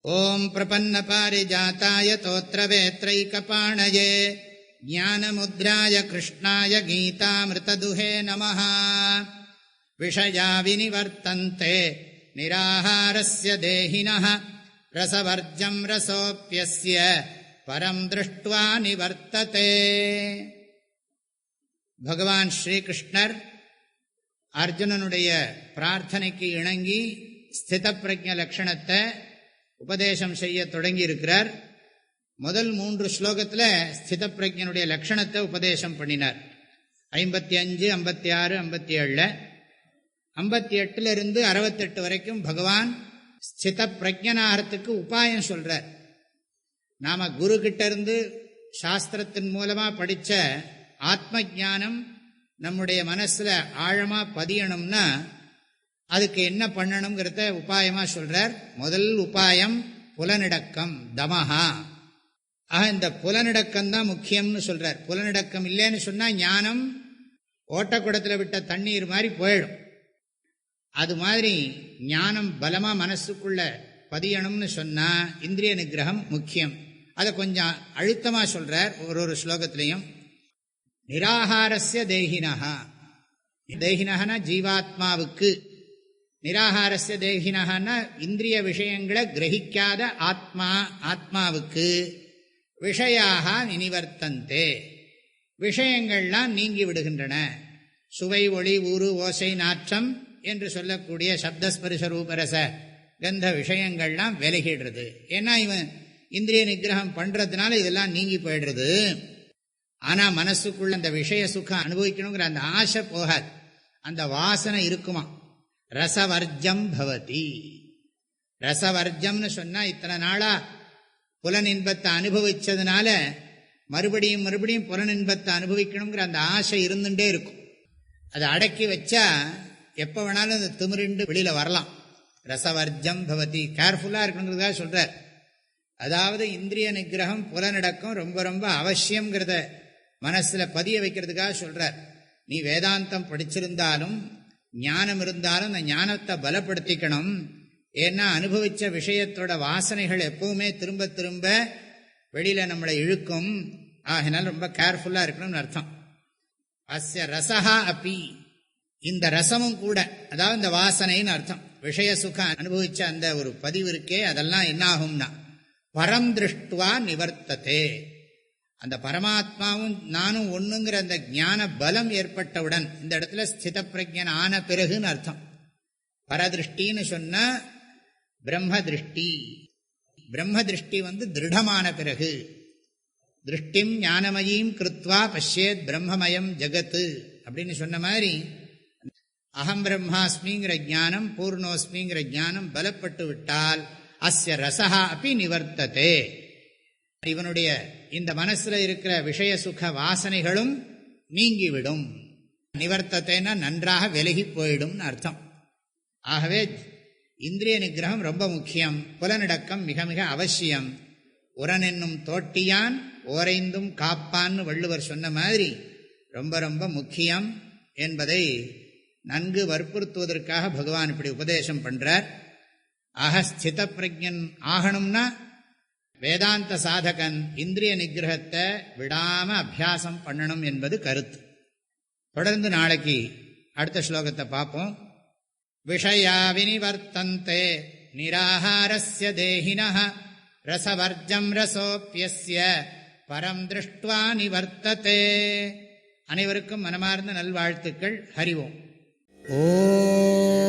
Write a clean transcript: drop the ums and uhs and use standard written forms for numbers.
ஓம் பிரபன்னபாரிஜாதாய தோத்ரவேத்ரைகபாணயே ஞானமுத்ராய கிருஷ்ணாய கீதாமிருததுஹே நமः. விஷயா விநிவர்த்தந்தே நிராஹாரஸ்ய தேஹினः ரசவர்ஜம் ரசோப்யஸ்ய பரம் திருஷ்ட்வா நிவர்த்ததே. பகவான் ஸ்ரீகிருஷ்ணர் அர்ஜுனனுடைய பிரார்த்தனைக்கு இணங்கி ஸ்தித பிரஜ்ஞ லட்சணத்தை உபதேசம் செய்ய தொடங்கி இருக்கிறார். முதல் 3 ஸ்லோகத்தில் ஸ்தித பிரஜ்ஞனுடைய லட்சணத்தை உபதேசம் பண்ணினார். 55, 56, 57, 58 68 வரைக்கும் பகவான் ஸ்தித பிரஜ்ஞனாகிறதுக்கு உபாயம் சொல்றார். நாம குரு கிட்ட இருந்து சாஸ்திரத்தின் மூலமா படிச்ச ஆத்ம ஞானம் நம்முடைய மனசுல ஆழமா பதியணும்னா அதுக்கு என்ன பண்ணணுங்கிறத உபாயமா சொல்றார். முதல் உபாயம் புலனடக்கம், தமஹா. இந்த புலனடக்கம் தான் முக்கியம்னு சொல்றார். புலனடக்கம் இல்லைன்னு சொன்னா ஞானம் ஓட்டக்குடத்தில் விட்ட தண்ணீர் மாதிரி போயிடும். அது மாதிரி ஞானம் பலமா மனசுக்குள்ள பதியணும்னு சொன்னா இந்திரிய நிகிரகம் முக்கியம். அதை கொஞ்சம் அழுத்தமா சொல்றார் ஒரு ஸ்லோகத்திலையும். நிராகாரஸ்ய தேஹினஹா, தேஹினஹனா ஜீவாத்மாவுக்கு, நிராகாரஸ்ய தேஹினஹனா இந்திரிய விஷயங்களை கிரகிக்காத ஆத்மாவுக்கு, விஷயாக நிவர்த்தந்தே, விஷயங்கள்லாம் நீங்கி விடுகின்றன. சுவை, ஒளி, ஊறு, ஓசை, நாற்றம் என்று சொல்லக்கூடிய சப்தஸ்பரிச ரூபரச கந்த விஷயங்கள்லாம் விலகிடுறது. ஏன்னா இவன் இந்திரிய நிகிரகம் பண்றதுனால இதெல்லாம் நீங்கி போயிடுறது. ஆனா மனசுக்குள்ள அந்த விஷய சுகம் அனுபவிக்கணுங்கிற அந்த ஆசை போகாது, அந்த வாசனை இருக்குமா. ரசவர்ஜம் பவதி. ரசவர்ஜம்னு சொன்னா இத்தனை நாளா புலனின்பத்தை அனுபவிச்சதுனால மறுபடியும் மறுபடியும் புலனின்பத்தை அனுபவிக்கணுங்கிற அந்த ஆசை இருந்துட்டே இருக்கும். அதை அடக்கி வச்சா எப்ப வேணாலும் அந்த திமிரிண்டு வெளியில வரலாம். ரசவர்ஜம் பவதி, கேர்ஃபுல்லா இருக்கணுங்கிறதா சொல்றார். அதாவது இந்திரிய நிகிரகம், புலனடக்கம் ரொம்ப ரொம்ப அவசியம்ங்கிறத மனசுல பதிய வைக்கிறதுக்காக சொல்றார். நீ வேதாந்தம் படிச்சிருந்தாலும் ஞானம் இருந்தாலும் அந்த ஞானத்தை பலப்படுத்திக்கணும். ஏன்னா அனுபவிச்ச விஷயத்தோட வாசனைகள் எப்பவுமே திரும்ப திரும்ப வெளியில நம்மளை இழுக்கும். ஆகினால் ரொம்ப கேர்ஃபுல்லா இருக்கணும்னு அர்த்தம். அஸ்ய ரசஹா அப்பி, இந்த ரசமும் கூட, அதாவது இந்த வாசனைன்னு அர்த்தம். விஷய சுகம் அனுபவிச்ச அந்த ஒரு பதிவு இருக்கே, அதெல்லாம் என்ன ஆகும்னா பரம் திருஷ்டுவா நிவர்த்ததே. அந்த பரமாத்மாவும் நானும் ஒண்ணுங்கிற அந்த ஞான பலம் ஏற்பட்டவுடன், இந்த இடத்துல ஸ்தித பிரஜ்ஞன் ஆன பிறகுன்னு அர்த்தம். பரதிருஷ்டின்னு சொன்னா பிரம்ம திருஷ்டி. பிரம்ம திருஷ்டி திருடமான பிறகு, திருஷ்டிம் ஞானமயீம் கிருத்வா பஷ்யேத் பிரம்மமயம் ஜகத்து அப்படின்னு சொன்ன மாதிரி அகம் பிரம்மாஸ்மிங்கிற ஞானம், பூர்ணோஸ்மிங்கிற ஞானம் பலப்பட்டு விட்டால் அஸ்ய ரசஹா அப்படி நிவர்த்ததே. இவனுடைய இந்த மனசுல இருக்கிற விஷய சுக வாசனைகளும் நீங்கிவிடும். நிவர்த்தத்தைன்னா நன்றாக விலகி போயிடும் அர்த்தம். ஆகவே இந்திரிய நிகிரகம் ரொம்ப முக்கியம். புலனடக்கம் மிக மிக அவசியம். உரனென்னும் தோட்டியான் ஓரைந்தும் காப்பான்னு வள்ளுவர் சொன்ன மாதிரி ரொம்ப ரொம்ப முக்கியம் என்பதை நன்கு வற்புறுத்துவதற்காக பகவான் இப்படி உபதேசம் பண்றார். ஆக ஸ்தித பிரஜ்ஞன் ஆகணும்னா வேதாந்த சாதகன் இந்திரிய நிகிரகத்தை விடாம அபியாசம் பண்ணணும் என்பது கருத்து. தொடர்ந்து நாளைக்கு அடுத்த ஸ்லோகத்தை பார்ப்போம். விஷயா விநிவர்த்தந்தே நிராஹாரஸ்ய தேஹினஹ ரசவர்ஜம் ரசோப்யஸ்ய பரம் திருஷ்ட்வா நிவர்த்ததே. அனைவருக்கும் மனமார்ந்த நல்வாழ்த்துக்கள். ஹரி ஓம். ஓம்